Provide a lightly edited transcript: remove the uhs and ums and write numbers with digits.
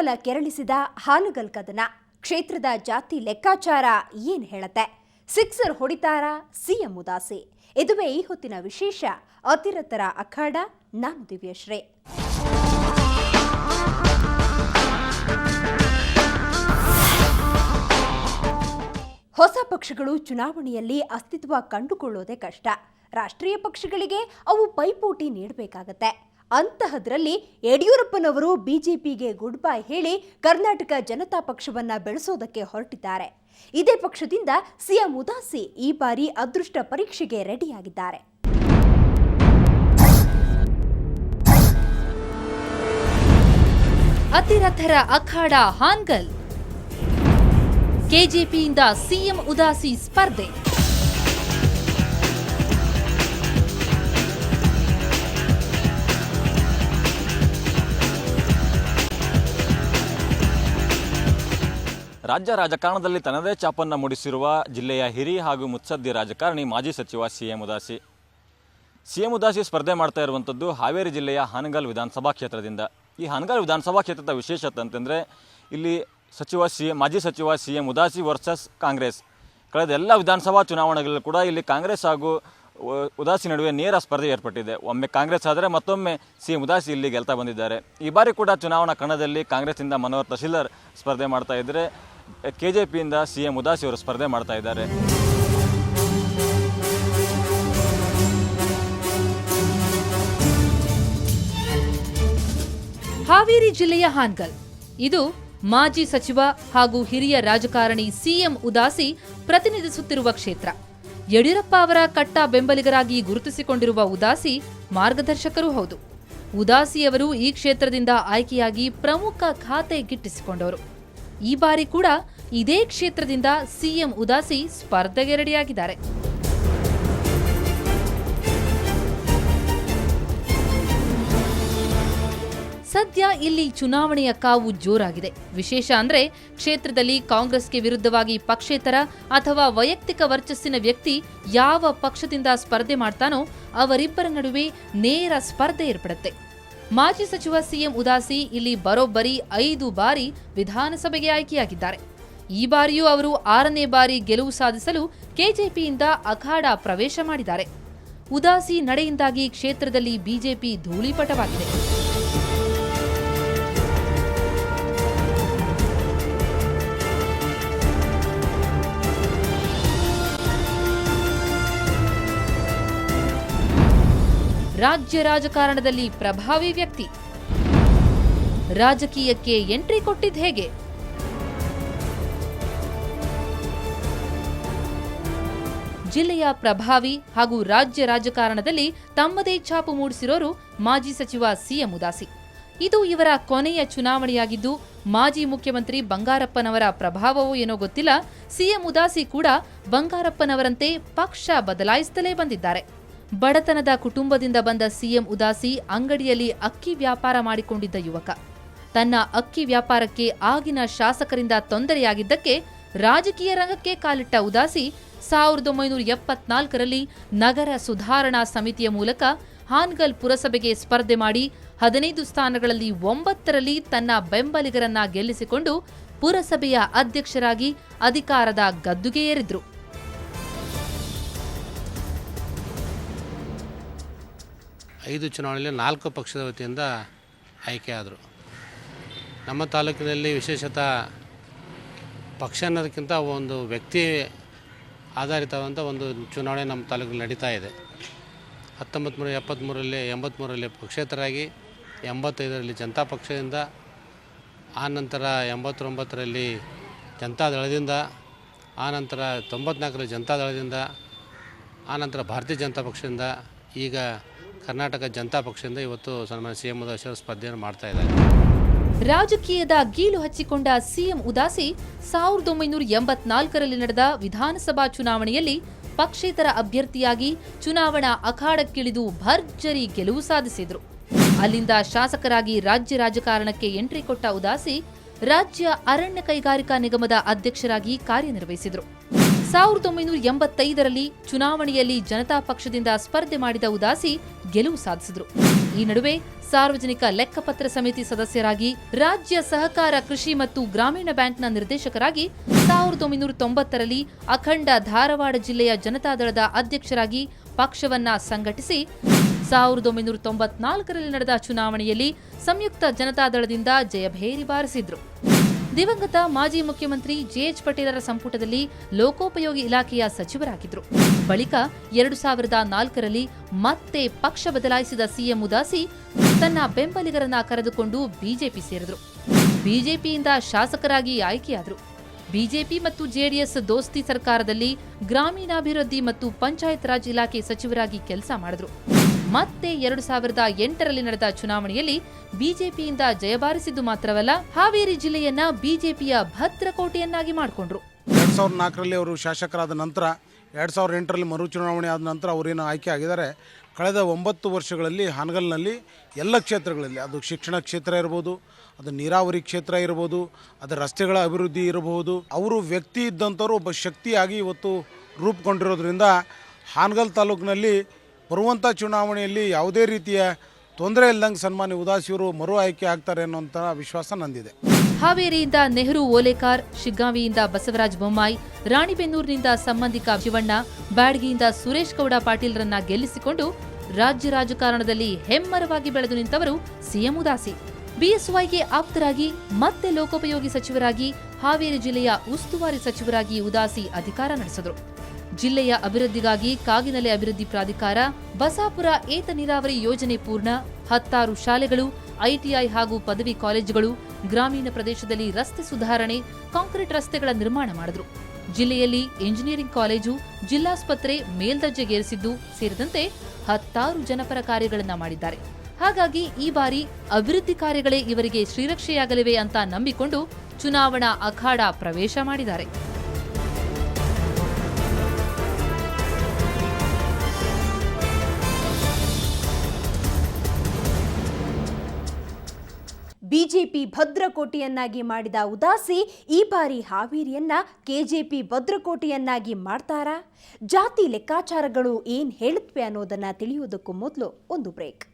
ಕುತೂಹಲ ಕೆರಳಿಸಿದ ಹಾನಗಲ್ ಕದನ. ಕ್ಷೇತ್ರದ ಜಾತಿ ಲೆಕ್ಕಾಚಾರ ಏನ್ ಹೇಳುತ್ತೆ? ಸಿಕ್ಸರ್ ಹೊಡಿತಾರಾ ಸಿಎಂ ಉದಾಸಿ? ಇದುವೇ ಈ ಹೊತ್ತಿನ ವಿಶೇಷ. ಅತಿರಥರ ಅಖಾಡ. ನಾನು ದಿವ್ಯಶ್ರೀ. ಹೊಸ ಪಕ್ಷಗಳು ಚುನಾವಣೆಯಲ್ಲಿ ಅಸ್ತಿತ್ವ ಕಂಡುಕೊಳ್ಳೋದೇ ಕಷ್ಟ. ರಾಷ್ಟ್ರೀಯ ಪಕ್ಷಗಳಿಗೆ ಅವು ಪೈಪೋಟಿ ನೀಡಬೇಕಾಗತ್ತೆ. ಅಂತಹದ್ರಲ್ಲಿ ಯಡಿಯೂರಪ್ಪನವರು ಬಿಜೆಪಿಗೆ ಗುಡ್ ಬೈ ಹೇಳಿ ಕರ್ನಾಟಕ ಜನತಾ ಪಕ್ಷವನ್ನ ಬೆಳೆಸೋದಕ್ಕೆ ಹೊರಟಿದ್ದಾರೆ. ಇದೇ ಪಕ್ಷದಿಂದ ಸಿಎಂ ಉದಾಸಿ ಈ ಬಾರಿ ಅದೃಷ್ಟ ಪರೀಕ್ಷೆಗೆ ರೆಡಿಯಾಗಿದ್ದಾರೆ. ಅತಿರಥರ ಅಖಾಡ ಹಾನಗಲ್. ಕೆಜೆಪಿಯಿಂದ ಸಿಎಂ ಉದಾಸಿ ಸ್ಪರ್ಧೆ. ರಾಜ್ಯ ರಾಜಕಾರಣದಲ್ಲಿ ತನ್ನದೇ ಛಾಪನ್ನು ಮೂಡಿಸಿರುವ ಜಿಲ್ಲೆಯ ಹಿರಿಯ ಹಾಗೂ ಮುತ್ಸದ್ದಿ ರಾಜಕಾರಣಿ ಮಾಜಿ ಸಚಿವ ಸಿಎಂ ಉದಾಸಿ. ಸಿಎಂ ಉದಾಸಿ ಸ್ಪರ್ಧೆ ಮಾಡ್ತಾ ಇರುವಂಥದ್ದು ಹಾವೇರಿ ಜಿಲ್ಲೆಯ ಹಾನಗಲ್ ವಿಧಾನಸಭಾ ಕ್ಷೇತ್ರದಿಂದ. ಈ ಹಾನಗಲ್ ವಿಧಾನಸಭಾ ಕ್ಷೇತ್ರದ ವಿಶೇಷತೆ ಅಂತಂದರೆ ಇಲ್ಲಿ ಮಾಜಿ ಸಚಿವ ಸಿಎಂ ಉದಾಸಿ ವರ್ಸಸ್ ಕಾಂಗ್ರೆಸ್. ಕಳೆದ ಎಲ್ಲ ವಿಧಾನಸಭಾ ಚುನಾವಣೆಗಳಲ್ಲೂ ಕೂಡ ಇಲ್ಲಿ ಕಾಂಗ್ರೆಸ್ ಹಾಗೂ ಉದಾಸಿ ನಡುವೆ ನೇರ ಸ್ಪರ್ಧೆ ಏರ್ಪಟ್ಟಿದೆ. ಒಮ್ಮೆ ಕಾಂಗ್ರೆಸ್ ಆದರೆ ಮತ್ತೊಮ್ಮೆ ಸಿಎಂ ಉದಾಸಿ ಇಲ್ಲಿ ಗೆಲ್ತಾ ಬಂದಿದ್ದಾರೆ. ಈ ಬಾರಿ ಕೂಡ ಚುನಾವಣಾ ಕಣದಲ್ಲಿ ಕಾಂಗ್ರೆಸ್ಸಿಂದ ಮನೋಹರ್ ತಹಶೀಲ್ದಾರ್ ಸ್ಪರ್ಧೆ ಮಾಡ್ತಾ ಇದ್ದರೆ ಕೆಜೆಪಿಯಿಂದ ಸಿಎಂ ಉದಾಸಿ ಅವರು ಸ್ಪರ್ಧೆ ಮಾಡ್ತಾ ಇದ್ದಾರೆ. ಹಾವೇರಿ ಜಿಲ್ಲೆಯ ಹಾನಗಲ್. ಇದು ಮಾಜಿ ಸಚಿವ ಹಾಗೂ ಹಿರಿಯ ರಾಜಕಾರಣಿ ಸಿಎಂ ಉದಾಸಿ ಪ್ರತಿನಿಧಿಸುತ್ತಿರುವ ಕ್ಷೇತ್ರ. ಯಡಿಯೂರಪ್ಪ ಅವರ ಕಟ್ಟ ಬೆಂಬಲಿಗರಾಗಿ ಗುರುತಿಸಿಕೊಂಡಿರುವ ಉದಾಸಿ ಮಾರ್ಗದರ್ಶಕರೂ ಹೌದು. ಉದಾಸಿಯವರು ಈ ಕ್ಷೇತ್ರದಿಂದ ಆಯ್ಕೆಯಾಗಿ ಪ್ರಮುಖ ಖಾತೆ ಗಿಟ್ಟಿಸಿಕೊಂಡವರು. ಈ ಬಾರಿ ಕೂಡ ಇದೇ ಕ್ಷೇತ್ರದಿಂದ ಸಿಎಂ ಉದಾಸಿ ಸ್ಪರ್ಧೆಗೆ ರೆಡಿಯಾಗಿದ್ದಾರೆ. ಸದ್ಯ ಇಲ್ಲಿ ಚುನಾವಣೆಯ ಕಾವು ಜೋರಾಗಿದೆ. ವಿಶೇಷ ಅಂದ್ರೆ ಕ್ಷೇತ್ರದಲ್ಲಿ ಕಾಂಗ್ರೆಸ್ಗೆ ವಿರುದ್ಧವಾಗಿ ಪಕ್ಷೇತರ ಅಥವಾ ವೈಯಕ್ತಿಕ ವರ್ಚಸ್ಸಿನ ವ್ಯಕ್ತಿ ಯಾವ ಪಕ್ಷದಿಂದ ಸ್ಪರ್ಧೆ ಮಾಡ್ತಾನೋ ಅವರಿಬ್ಬರ ನಡುವೆ ನೇರ ಸ್ಪರ್ಧೆ ಏರ್ಪಡುತ್ತೆ. ಮಾಜಿ ಸಚಿವ ಸಿಎಂ ಉದಾಸಿ ಇಲ್ಲಿ ಬರೋಬ್ಬರಿ 5 ಬಾರಿ ವಿಧಾನಸಭೆಗೆ ಆಯ್ಕೆಯಾಗಿದ್ದಾರೆ. ಈ ಬಾರಿಯೂ ಅವರು 6ನೇ ಬಾರಿ ಗೆಲುವು ಸಾಧಿಸಲು ಕೆಜೆಪಿಯಿಂದ ಅಖಾಡ ಪ್ರವೇಶ ಮಾಡಿದ್ದಾರೆ. ಉದಾಸಿ ನಡೆಯಿಂದಾಗಿ ಕ್ಷೇತ್ರದಲ್ಲಿ ಬಿಜೆಪಿ ಧೂಳಿಪಟವಾಗಿದೆ. ರಾಜ್ಯ ರಾಜಕಾರಣದಲ್ಲಿ ಪ್ರಭಾವಿ ವ್ಯಕ್ತಿ. ರಾಜಕೀಯಕ್ಕೆ ಎಂಟ್ರಿ ಕೊಟ್ಟಿದ್ದು ಹೇಗೆ? ಜಿಲ್ಲೆಯ ಪ್ರಭಾವಿ ಹಾಗೂ ರಾಜ್ಯ ರಾಜಕಾರಣದಲ್ಲಿ ತಮ್ಮದೇ ಛಾಪು ಮೂಡಿಸಿರೋರು ಮಾಜಿ ಸಚಿವ ಸಿಎಂ ಉದಾಸಿ. ಇದು ಇವರ ಕೊನೆಯ ಚುನಾವಣೆಯಾಗಿದ್ದು ಮಾಜಿ ಮುಖ್ಯಮಂತ್ರಿ ಬಂಗಾರಪ್ಪನವರ ಪ್ರಭಾವವೋ ಏನೋ ಗೊತ್ತಿಲ್ಲ, ಸಿಎಂ ಉದಾಸಿ ಕೂಡ ಬಂಗಾರಪ್ಪನವರಂತೆ ಪಕ್ಷ ಬದಲಾಯಿಸುತ್ತಲೇ ಬಂದಿದ್ದಾರೆ. ಬಡತನದ ಕುಟುಂಬದಿಂದ ಬಂದ ಸಿಎಂ ಉದಾಸಿ ಅಂಗಡಿಯಲ್ಲಿ ಅಕ್ಕಿ ವ್ಯಾಪಾರ ಮಾಡಿಕೊಂಡಿದ್ದ ಯುವಕ. ತನ್ನ ಅಕ್ಕಿ ವ್ಯಾಪಾರಕ್ಕೆ ಆಗಿನ ಶಾಸಕರಿಂದ ತೊಂದರೆಯಾಗಿದ್ದಕ್ಕೆ ರಾಜಕೀಯ ರಂಗಕ್ಕೆ ಕಾಲಿಟ್ಟ ಉದಾಸಿ 1974ರಲ್ಲಿ ನಗರ ಸುಧಾರಣಾ ಸಮಿತಿಯ ಮೂಲಕ ಹಾನಗಲ್ ಪುರಸಭೆಗೆ ಸ್ಪರ್ಧೆ ಮಾಡಿ 15 ಸ್ಥಾನಗಳಲ್ಲಿ 9ರಲ್ಲಿ ತನ್ನ ಬೆಂಬಲಿಗರನ್ನ ಗೆಲ್ಲಿಸಿಕೊಂಡು ಪುರಸಭೆಯ ಅಧ್ಯಕ್ಷರಾಗಿ ಅಧಿಕಾರದ ಗದ್ದುಗೆ ಏರಿದ್ರು. ಐದು ಚುನಾವಣೆಯಲ್ಲಿ 4 ಪಕ್ಷದ ವತಿಯಿಂದ ಆಯ್ಕೆಯಾದರು. ನಮ್ಮ ತಾಲೂಕಿನಲ್ಲಿ ವಿಶೇಷತಃ ಪಕ್ಷ ಅನ್ನೋದಕ್ಕಿಂತ ಒಂದು ವ್ಯಕ್ತಿ ಆಧಾರಿತವಾದಂಥ ಒಂದು ಚುನಾವಣೆ ನಮ್ಮ ತಾಲೂಕಿನಲ್ಲಿ ನಡೀತಾ ಇದೆ. 1973ರಲ್ಲಿ ಪಕ್ಷೇತರಾಗಿ 85ರಲ್ಲಿ ಜನತಾ ಪಕ್ಷದಿಂದ, ಆನಂತರ 89ರಲ್ಲಿ ಜನತಾದಳದಿಂದ, ಆನಂತರ 94ರಲ್ಲಿ ಜನತಾದಳದಿಂದ, ಆನಂತರ ಭಾರತೀಯ ಜನತಾ ಪಕ್ಷದಿಂದ, ಈಗ ಕರ್ನಾಟಕ ಜನತಾ ಪಕ್ಷದಿಂದ ಇವತ್ತು ಸನ್ಮಾನ್ಯ ಸಿಎಂ ಉದಾಸಿ ಸ್ಪರ್ಧೆಯನ್ನು ಮಾಡ್ತಾ ಇದ್ದಾರೆ. ರಾಜಕೀಯದ ಗೀಳು ಹಚ್ಚಿಕೊಂಡ ಸಿಎಂ ಉದಾಸಿ 1984ರಲ್ಲಿ ನಡೆದ ವಿಧಾನಸಭಾ ಚುನಾವಣೆಯಲ್ಲಿ ಪಕ್ಷೇತರ ಅಭ್ಯರ್ಥಿಯಾಗಿ ಚುನಾವಣಾ ಅಖಾಡಕ್ಕಿಳಿದು ಭರ್ಜರಿ ಗೆಲುವು ಸಾಧಿಸಿದ್ರು. ಅಲ್ಲಿಂದ ಶಾಸಕರಾಗಿ ರಾಜ್ಯ ರಾಜಕಾರಣಕ್ಕೆ ಎಂಟ್ರಿ ಕೊಟ್ಟ ಉದಾಸಿ ರಾಜ್ಯ ಅರಣ್ಯ ಕೈಗಾರಿಕಾ ನಿಗಮದ ಅಧ್ಯಕ್ಷರಾಗಿ ಕಾರ್ಯನಿರ್ವಹಿಸಿದ್ರು. 1985ರಲ್ಲಿ ಚುನಾವಣೆಯಲ್ಲಿ ಜನತಾ ಪಕ್ಷದಿಂದ ಸ್ಪರ್ಧೆ ಮಾಡಿದ ಉದಾಸಿ ಗೆಲುವು ಸಾಧಿಸಿದ್ರು. ಈ ನಡುವೆ ಸಾರ್ವಜನಿಕ ಲೆಕ್ಕಪತ್ರ ಸಮಿತಿ ಸದಸ್ಯರಾಗಿ, ರಾಜ್ಯ ಸಹಕಾರ ಕೃಷಿ ಮತ್ತು ಗ್ರಾಮೀಣ ಬ್ಯಾಂಕ್ನ ನಿರ್ದೇಶಕರಾಗಿ, 1990ರಲ್ಲಿ ಅಖಂಡ ಧಾರವಾಡ ಜಿಲ್ಲೆಯ ಜನತಾದಳದ ಅಧ್ಯಕ್ಷರಾಗಿ ಪಕ್ಷವನ್ನ ಸಂಘಟಿಸಿ 1994ರಲ್ಲಿ ನಡೆದ ಚುನಾವಣೆಯಲ್ಲಿ ಸಂಯುಕ್ತ ಜನತಾದಳದಿಂದ ಜಯಭೇರಿ ಬಾರಿಸಿದ್ರು. ದಿವಂಗತ ಮಾಜಿ ಮುಖ್ಯಮಂತ್ರಿ ಜೆಎಚ್ ಪಟೇಲರ ಸಂಪುಟದಲ್ಲಿ ಲೋಕೋಪಯೋಗಿ ಇಲಾಖೆಯ ಸಚಿವರಾಗಿದ್ರು. ಬಳಿಕ 2004ರಲ್ಲಿ ಮತ್ತೆ ಪಕ್ಷ ಬದಲಾಯಿಸಿದ ಸಿಎಂ ಉದಾಸಿ ತನ್ನ ಬೆಂಬಲಿಗರನ್ನ ಕರೆದುಕೊಂಡು ಬಿಜೆಪಿ ಸೇರಿದ್ರು. ಬಿಜೆಪಿಯಿಂದ ಶಾಸಕರಾಗಿ ಆಯ್ಕೆಯಾದರು. ಬಿಜೆಪಿ ಮತ್ತು ಜೆಡಿಎಸ್ ದೋಸ್ತಿ ಸರ್ಕಾರದಲ್ಲಿ ಗ್ರಾಮೀಣಾಭಿವೃದ್ಧಿ ಮತ್ತು ಪಂಚಾಯತ್ ರಾಜ್ ಇಲಾಖೆ ಸಚಿವರಾಗಿ ಕೆಲಸ ಮಾಡಿದ್ರು. ಮತ್ತೆ 2008ರಲ್ಲಿ ನಡೆದ ಚುನಾವಣೆಯಲ್ಲಿ ಬಿಜೆಪಿಯಿಂದ ಜಯಬಾರಿಸಿದ್ದು ಮಾತ್ರವಲ್ಲ, ಹಾವೇರಿ ಜಿಲ್ಲೆಯನ್ನ ಬಿಜೆಪಿಯ ಭದ್ರಕೋಟೆಯನ್ನಾಗಿ ಮಾಡಿಕೊಂಡ್ರು. 2004ರಲ್ಲಿ ಅವರು ಶಾಸಕರಾದ ನಂತರ 2008ರಲ್ಲಿ ಮರು ಚುನಾವಣೆ ಆದ ನಂತರ ಅವರೇನು ಆಯ್ಕೆ ಆಗಿದ್ದಾರೆ. ಕಳೆದ 9 ವರ್ಷಗಳಲ್ಲಿ ಹಾನಗಲ್ನಲ್ಲಿ ಎಲ್ಲ ಕ್ಷೇತ್ರಗಳಲ್ಲಿ, ಅದು ಶಿಕ್ಷಣ ಕ್ಷೇತ್ರ ಇರ್ಬೋದು, ಅದು ನೀರಾವರಿ ಕ್ಷೇತ್ರ ಇರ್ಬೋದು, ಅದು ರಸ್ತೆಗಳ ಅಭಿವೃದ್ಧಿ ಇರಬಹುದು, ಅವರು ವ್ಯಕ್ತಿ ಇದ್ದಂಥವ್ರು ಒಬ್ಬ ಶಕ್ತಿಯಾಗಿ ಇವತ್ತು ರೂಪುಗೊಂಡಿರೋದ್ರಿಂದ ಹಾನಗಲ್ ತಾಲೂಕಿನಲ್ಲಿ ಬರುವಂಥ ಚುನಾವಣೆಯಲ್ಲಿ ಯಾವುದೇ ರೀತಿಯ ತೊಂದರೆ ಇಲ್ಲದಂಗೆ ಸನ್ಮಾನ್ಯ ಉದಾಸಿಯವರು ಮರು ಆಯ್ಕೆ ಆಗ್ತಾರೆ ಅನ್ನೋಂಥ ವಿಶ್ವಾಸ ನಂದಿದೆ. ಹಾವೇರಿಯಿಂದ ನೆಹರು ಓಲೇಕಾರ್, ಶಿಗ್ಗಾಂವಿಯಿಂದ ಬಸವರಾಜ ಬೊಮ್ಮಾಯಿ, ರಾಣಿಬೆನ್ನೂರಿನಿಂದ ಸಂಬಂಧಿಕ ಶಿವಣ್ಣ, ಬ್ಯಾಡಗಿಯಿಂದ ಸುರೇಶ್ ಗೌಡ ಪಾಟೀಲ್ರನ್ನ ಗೆಲ್ಲಿಸಿಕೊಂಡು ರಾಜ್ಯ ರಾಜಕಾರಣದಲ್ಲಿ ಹೆಮ್ಮರವಾಗಿ ಬೆಳೆದು ನಿಂತವರು ಸಿಎಂ ಉದಾಸಿ. ಬಿಎಸ್ವೈಗೆ ಆಪ್ತರಾಗಿ ಮತ್ತೆ ಲೋಕೋಪಯೋಗಿ ಸಚಿವರಾಗಿ, ಹಾವೇರಿ ಜಿಲ್ಲೆಯ ಉಸ್ತುವಾರಿ ಸಚಿವರಾಗಿ ಉದಾಸಿ ಅಧಿಕಾರ ನಡೆಸಿದರು. ಜಿಲ್ಲೆಯ ಅಭಿವೃದ್ಧಿಗಾಗಿ ಕಾಗಿನೆಲೆ ಅಭಿವೃದ್ಧಿ ಪ್ರಾಧಿಕಾರ, ಬಸಾಪುರ ಏತ ನೀರಾವರಿ ಯೋಜನೆ ಪೂರ್ಣ, 10 ಶಾಲೆಗಳು, ಐಟಿಐ ಹಾಗೂ ಪದವಿ ಕಾಲೇಜುಗಳು, ಗ್ರಾಮೀಣ ಪ್ರದೇಶದಲ್ಲಿ ರಸ್ತೆ ಸುಧಾರಣೆ, ಕಾಂಕ್ರೀಟ್ ರಸ್ತೆಗಳ ನಿರ್ಮಾಣ ಮಾಡಿದ್ರು. ಜಿಲ್ಲೆಯಲ್ಲಿ ಇಂಜಿನಿಯರಿಂಗ್ ಕಾಲೇಜು, ಜಿಲ್ಲಾಸ್ಪತ್ರೆ ಮೇಲ್ದರ್ಜೆಗೇರಿಸಿದ್ದು ಸೇರಿದಂತೆ 10 ಜನಪರ ಕಾರ್ಯಗಳನ್ನು ಮಾಡಿದ್ದಾರೆ. ಹಾಗಾಗಿ ಈ ಬಾರಿ ಅಭಿವೃದ್ಧಿ ಕಾರ್ಯಗಳೇ ಇವರಿಗೆ ಶ್ರೀರಕ್ಷೆಯಾಗಲಿವೆ ಅಂತ ನಂಬಿಕೊಂಡು ಚುನಾವಣಾ ಅಖಾಡ ಪ್ರವೇಶ ಮಾಡಿದ್ದಾರೆ. ಬಿಜೆಪಿ ಭದ್ರಕೋಟೆಯನ್ನಾಗಿ ಮಾಡಿದ ಉದಾಸಿ ಈ ಬಾರಿ ಹಾವೇರಿಯನ್ನ ಕೆಜೆಪಿ ಭದ್ರಕೋಟೆಯನ್ನಾಗಿ ಮಾಡ್ತಾರಾ? ಜಾತಿ ಲೆಕ್ಕಾಚಾರಗಳು ಏನ್ ಹೇಳುತ್ತವೆ ಅನ್ನೋದನ್ನ ತಿಳಿಯುವುದಕ್ಕೂ ಮೊದಲು ಒಂದು ಬ್ರೇಕ್.